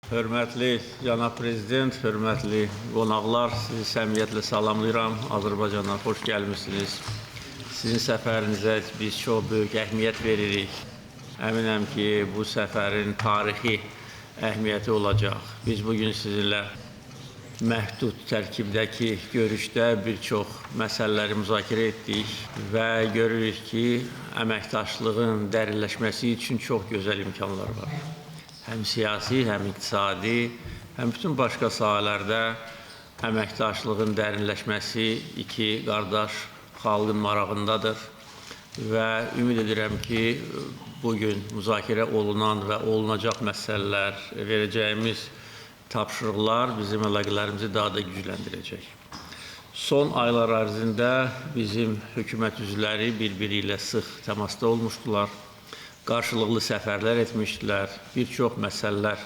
Hörmətli cənab prezident, hörmətli qonaqlar, sizi səmiyyətlə salamlayıram. Azərbaycana xoş gəlmişsiniz. Sizin səfərinizə biz çox böyük əhəmiyyət veririk. Əminəm ki, bu səfərin tarixi əhəmiyyəti olacaq. Biz bugün sizinlə məhdud tərkibdəki görüşdə bir çox məsələləri müzakirə etdik və görürük ki, əməkdaşlığın dərinləşməsi üçün çox gözəl imkanlar var. Həm siyasi, həm iqtisadi, həm bütün başqa sahələrdə əməkdaşlığın dərinləşməsi iki qardaş xalqın marağındadır və ümid edirəm ki, bugün müzakirə olunan və olunacaq məsələlər, verəcəyimiz tapşırıqlar bizim əlaqələrimizi daha da gücləndirəcək. Son aylar ərzində bizim hökumət üzvləri bir-biri ilə sıx təmasda olmuşdular. Qarşılıqlı səfərlər etmişdilər, bir çox məsələlər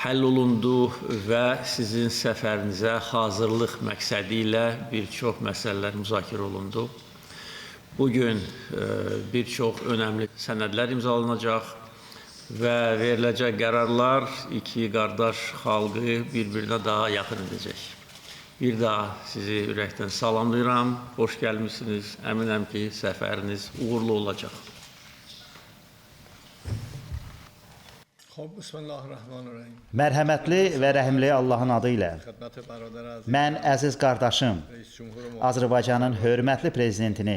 həll olundu və sizin səfərinizə hazırlıq məqsədi ilə bir çox məsələlər müzakirə olundu. Bugün bir çox önəmli sənədlər imzalanacaq və veriləcək qərarlar iki qardaş xalqı bir-birinə daha yaxın edəcək. Bir daha sizi ürəkdən salamlayıram, xoş gəlmişsiniz, əminəm ki, səfəriniz uğurlu olacaq. Mərhəmətli və rəhimli Allahın adı ilə mən əziz qardaşım, Azərbaycanın hörmətli prezidentini,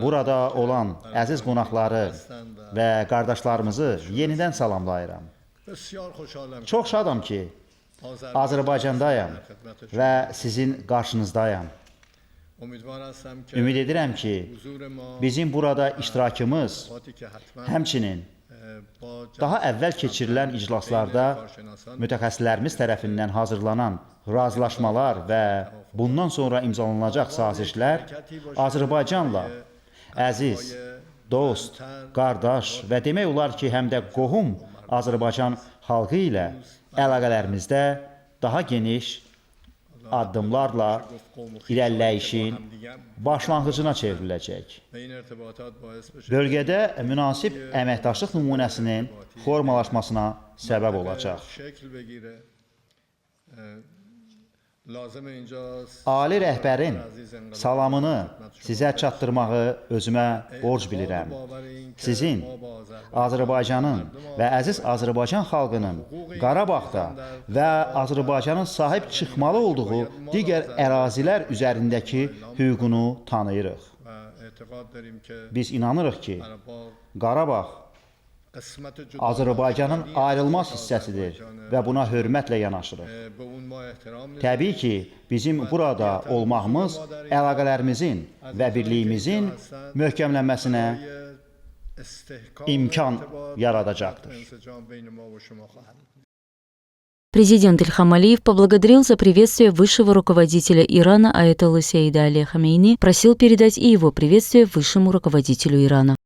burada olan əziz qonaqları və qardaşlarımızı yenidən salamlayıram. Çox şadam ki, Azərbaycandayam və sizin qarşınızdayam. Ümid edirəm ki, bizim burada iştirakımız həmçinin daha əvvəl keçirilən iclaslarda mütəxəssislərimiz tərəfindən hazırlanan razılaşmalar və bundan sonra imzalanacaq sazişlər Azərbaycanla əziz, dost, qardaş və demək olar ki, həm də qohum Azərbaycan xalqı ilə əlaqələrimizdə daha geniş addımlarla irəliləyişin başlanğıcına çevriləcək. Bölgədə münasib əməkdaşlıq nümunəsinin formalaşmasına səbəb olacaq. Ali rəhbərin salamını sizə çatdırmağı özümə borc bilirəm. Sizin, Azərbaycanın və əziz Azərbaycan xalqının Qarabağda və Azərbaycanın sahib çıxmalı olduğu digər ərazilər üzərindəki hüququnu tanıyırıq. Biz inanırıq ki, Qarabağ Azərbaycanın ayrılmaz hissəsidir və buna hörmətlə yanaşırıq. Təbii ki, bizim burada olmağımız əlaqələrimizin və birliyimizin möhkəmlənməsinə imkan yaradacaqdır. Президент Ильхам Алиев поблагодарил за приветствие высшего руководителя Ирана Аятоллы Саида Али Хамейни, просил передать и его приветствие высшему руководителю Ирана.